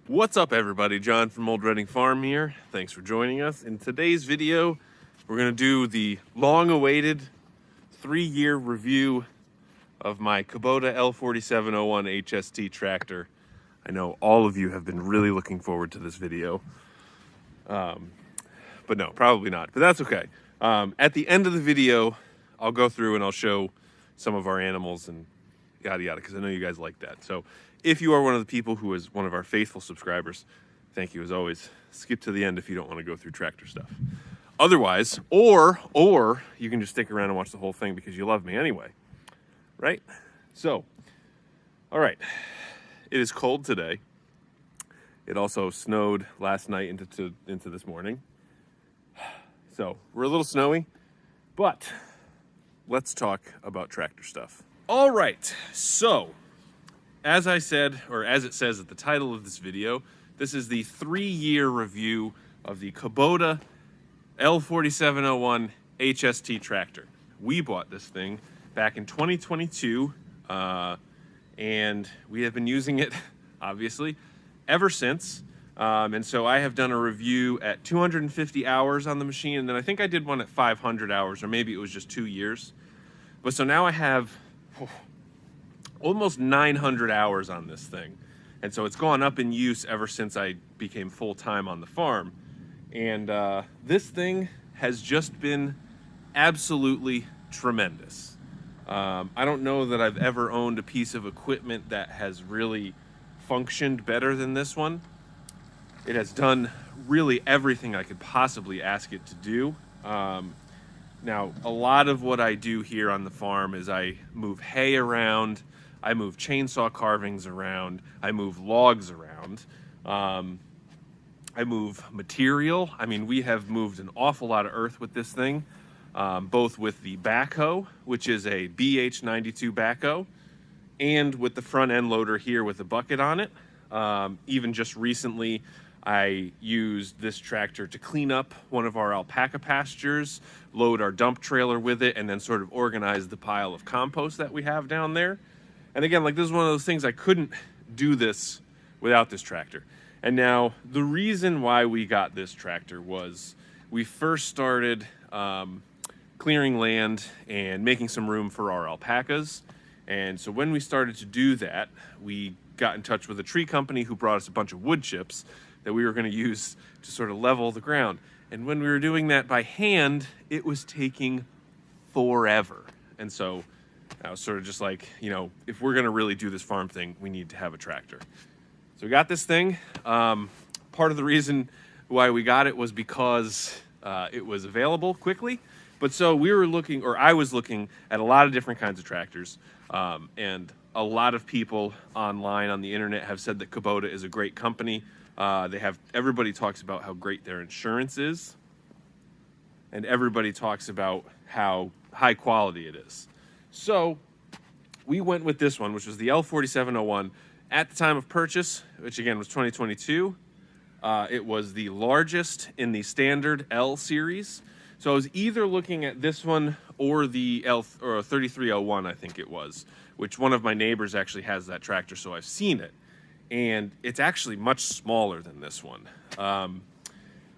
What's up, everybody? John from Old Reading Farm here. Thanks for joining us. In today's video, we're going to do the long-awaited 3-year review of my Kubota L4701 HST tractor. I know all of you have been really looking forward to this video. But no, probably not. But that's okay. At the end of the video, I'll go through and I'll show some of our animals and yada yada, because I know you guys like that. So if you are one of the people who is one of our faithful subscribers, thank you as always. Skip to the end if you don't want to go through tractor stuff. Otherwise, or you can just stick around and watch the whole thing because you love me anyway, right? So, all right, it is cold today. It also snowed last night into this morning. So we're a little snowy, but let's talk about tractor stuff. All right, so as I said, or as it says at the title of this video, this is the 3-year review of the Kubota L4701 HST tractor. We bought this thing back in 2022, and we have been using it, obviously, ever since. And so I have done a review at 250 hours on the machine, and then I think I did one at 500 hours, or maybe it was just 2 years. But so now I have almost 900 hours on this thing. And so it's gone up in use ever since I became full-time on the farm. And this thing has just been absolutely tremendous. I don't know that I've ever owned a piece of equipment that has really functioned better than this one. It has done really everything I could possibly ask it to do. Now, a lot of what I do here on the farm is I move hay around, I move chainsaw carvings around, I move logs around, I move material. I mean, we have moved an awful lot of earth with this thing, both with the backhoe, which is a BH92 backhoe, and with the front end loader here with a bucket on it. Even just recently, I used this tractor to clean up one of our alpaca pastures, load our dump trailer with it, and then sort of organize the pile of compost that we have down there. And again, like, this is one of those things, I couldn't do this without this tractor. And now the reason why we got this tractor was we first started clearing land and making some room for our alpacas. And so when we started to do that, we got in touch with a tree company who brought us a bunch of wood chips that we were going to use to sort of level the ground. And when we were doing that by hand, it was taking forever. And so I was sort of just like, you know, if we're going to really do this farm thing, we need to have a tractor. So we got this thing. Part of the reason why we got it was because it was available quickly. But so we were looking, or I was looking at a lot of different kinds of tractors. And a lot of people online on the internet have said that Kubota is a great company. Everybody talks about how great their insurance is, and everybody talks about how high quality it is. So we went with this one, which was the L4701. At the time of purchase, which again was 2022, it was the largest in the standard L series. So I was either looking at this one or the L3301, I think it was, which one of my neighbors actually has that tractor, so I've seen it. And it's actually much smaller than this one.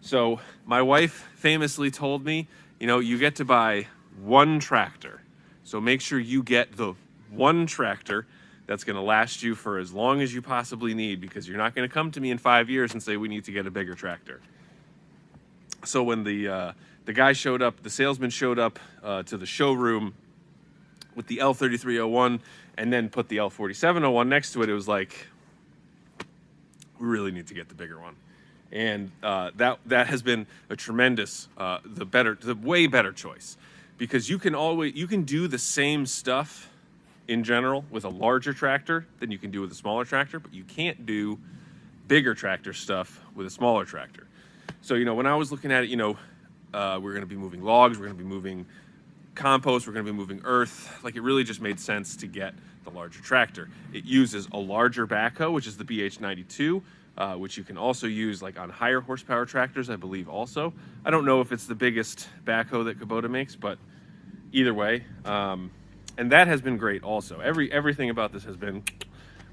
So my wife famously told me, you know, you get to buy one tractor. So make sure you get the one tractor that's going to last you for as long as you possibly need, because you're not going to come to me in 5 years and say we need to get a bigger tractor. So when the guy showed up, the salesman showed up to the showroom with the L3301 and then put the L4701 next to it, it was like, we really need to get the bigger one. And that has been a tremendous, the way better choice, because you can do the same stuff in general with a larger tractor than you can do with a smaller tractor, but you can't do bigger tractor stuff with a smaller tractor. So, you know, when I was looking at it, you know, we're going to be moving logs, we're going to be moving compost, we're going to be moving earth. Like, it really just made sense to get the larger tractor. It uses a larger backhoe, which is the BH92, which you can also use like on higher horsepower tractors, I believe also. I don't know if it's the biggest backhoe that Kubota makes, but either way, and that has been great also. Everything about this has been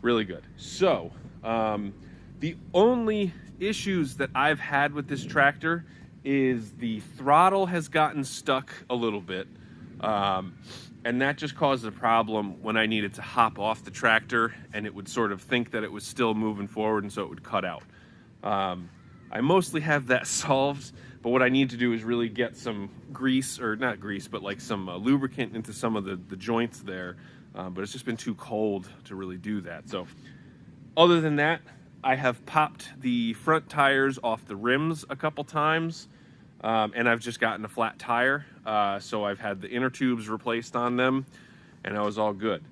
really good. So The only issues that I've had with this tractor is the throttle has gotten stuck a little bit. And that just caused a problem when I needed to hop off the tractor, and it would sort of think that it was still moving forward, and so it would cut out. I mostly have that solved, but what I need to do is really get some grease, or not grease, but like some lubricant into some of the joints there. But it's just been too cold to really do that. So other than that, I have popped the front tires off the rims a couple times. And I've just gotten a flat tire, so I've had the inner tubes replaced on them, and I was all good.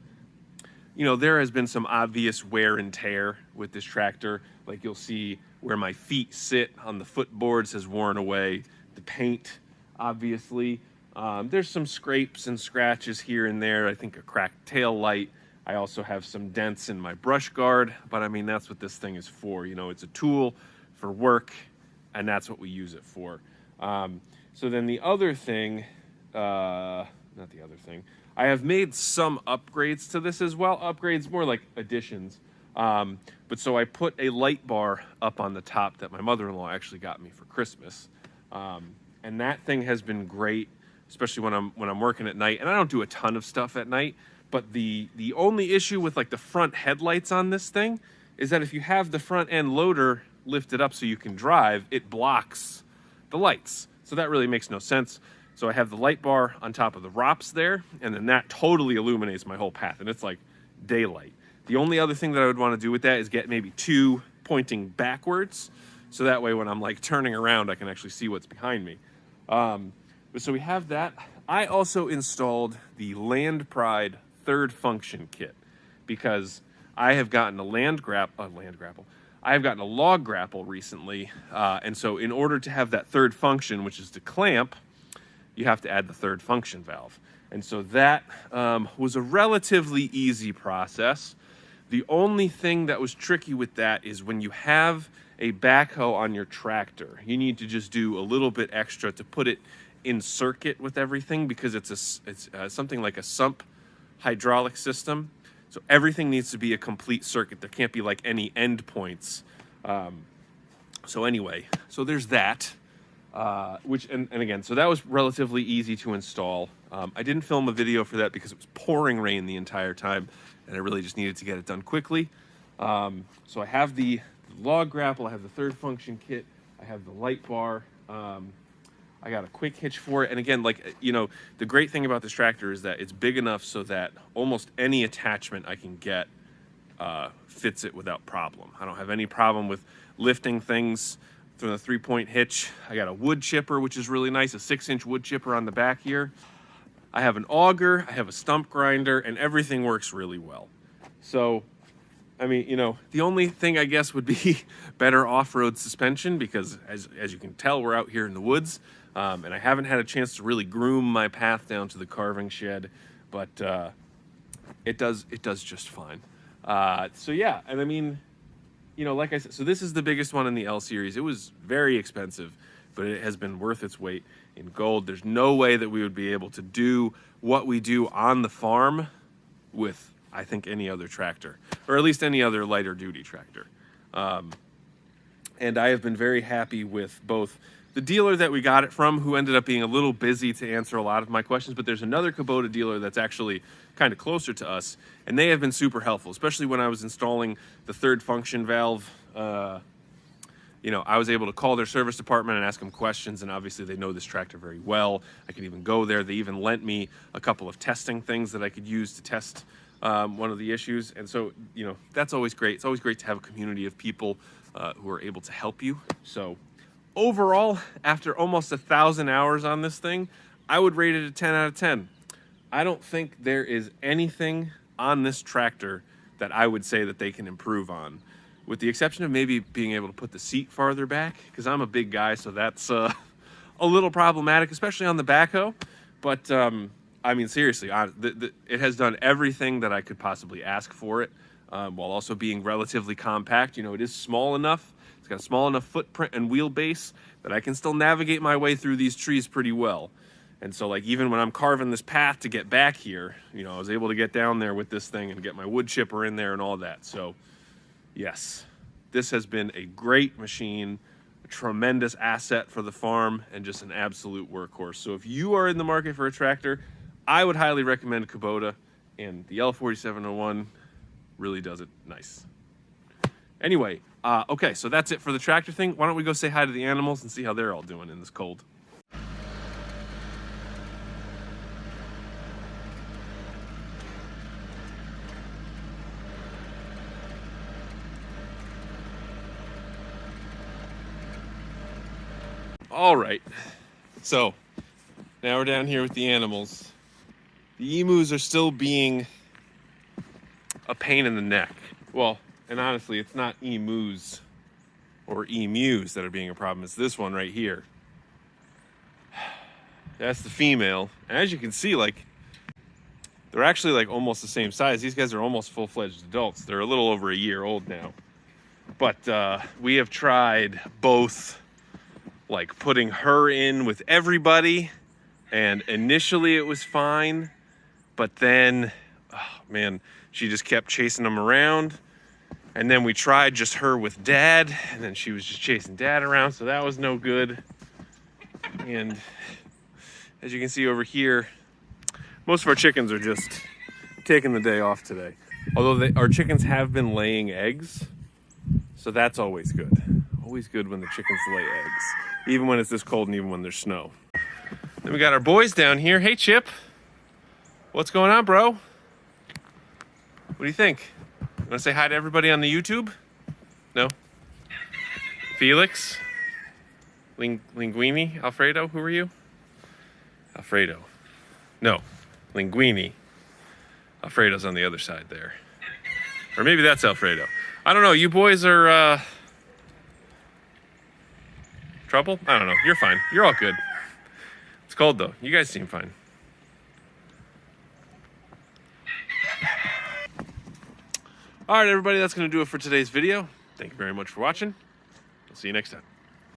You know, there has been some obvious wear and tear with this tractor. Like, you'll see where my feet sit on the footboards has worn away. The paint, obviously. There's some scrapes and scratches here and there. I think a cracked tail light. I also have some dents in my brush guard, but I mean, that's what this thing is for. You know, it's a tool for work, and that's what we use it for. So then the other thing, not the other thing, I have made some upgrades to this as well. Upgrades, more like additions. But so I put a light bar up on the top that my mother-in-law actually got me for Christmas. And that thing has been great, especially when I'm working at night. And I don't do a ton of stuff at night, but the only issue with like the front headlights on this thing is that if you have the front end loader lifted up so you can drive, it blocks the lights. So that really makes no sense. So I have the light bar on top of the ROPS there, and then that totally illuminates my whole path, and it's like daylight. The only other thing that I would want to do with that is get maybe two pointing backwards, so that way when I'm like turning around, I can actually see what's behind me. So we have that. I also installed the Land Pride third function kit, because I have gotten a I have gotten a log grapple recently, and so in order to have that third function, which is to clamp, you have to add the third function valve. And so that was a relatively easy process. The only thing that was tricky with that is when you have a backhoe on your tractor, you need to just do a little bit extra to put it in circuit with everything, because it's something like a sump hydraulic system. So everything needs to be a complete circuit. There can't be like any end points. So anyway, so there's that, and again, so that was relatively easy to install. I didn't film a video for that because it was pouring rain the entire time, and I really just needed to get it done quickly. So I have the log grapple, I have the third function kit, I have the light bar. I got a quick hitch for it. And again, like, you know, the great thing about this tractor is that it's big enough so that almost any attachment I can get fits it without problem. I don't have any problem with lifting things through the 3-point hitch. I got a wood chipper, which is really nice, a 6-inch wood chipper on the back here. I have an auger, I have a stump grinder, and everything works really well. So, I mean, you know, the only thing I guess would be better off-road suspension, because as you can tell, we're out here in the woods. And I haven't had a chance to really groom my path down to the carving shed, but it does just fine. So yeah, and I mean, you know, like I said, so this is the biggest one in the L series. It was very expensive, but it has been worth its weight in gold. There's no way that we would be able to do what we do on the farm with, I think, any other tractor, or at least any other lighter duty tractor. And I have been very happy with both the dealer that we got it from, who ended up being a little busy to answer a lot of my questions, but there's another Kubota dealer that's actually kind of closer to us, and they have been super helpful, especially when I was installing the third function valve. You know, I was able to call their service department and ask them questions, and obviously they know this tractor very well. I could even go there. They even lent me a couple of testing things that I could use to test one of the issues. And so, you know, that's always great. It's always great to have a community of people who are able to help you. So overall, after almost 1,000 hours on this thing, I would rate it a 10 out of 10. I don't think there is anything on this tractor that I would say that they can improve on, with the exception of maybe being able to put the seat farther back, because I'm a big guy, so that's a little problematic, especially on the backhoe. But I mean, seriously, it has done everything that I could possibly ask for it, while also being relatively compact. You know, it is small enough. It's got a small enough footprint and wheelbase that I can still navigate my way through these trees pretty well. And so, like, even when I'm carving this path to get back here, you know, I was able to get down there with this thing and get my wood chipper in there and all that. So, yes, this has been a great machine, a tremendous asset for the farm, and just an absolute workhorse. So if you are in the market for a tractor, I would highly recommend Kubota, and the L4701 really does it nice. Anyway, okay, so that's it for the tractor thing. Why don't we go say hi to the animals and see how they're all doing in this cold. All right, so now we're down here with the animals. The emus are still being a pain in the neck. Well, and honestly, it's not emus or emus that are being a problem. It's this one right here. That's the female. And as you can see, like, they're actually like almost the same size. These guys are almost full-fledged adults. They're a little over a year old now. But we have tried both, like putting her in with everybody, and initially it was fine, but then, oh man, she just kept chasing them around. And then we tried just her with dad, and then she was just chasing dad around, so that was no good. And as you can see over here, most of our chickens are just taking the day off today. Although our chickens have been laying eggs, so that's always good. Always good when the chickens lay eggs, even when it's this cold and even when there's snow. Then we got our boys down here. Hey, Chip. What's going on, bro? What do you think? You want to say hi to everybody on the YouTube? No? Felix? Linguini? Alfredo? Who are you? Alfredo. No. Linguini. Alfredo's on the other side there. Or maybe that's Alfredo. I don't know. You boys are, trouble? I don't know. You're fine. You're all good. It's cold, though. You guys seem fine. All right, everybody. That's going to do it for today's video. Thank you very much for watching. I'll see you next time.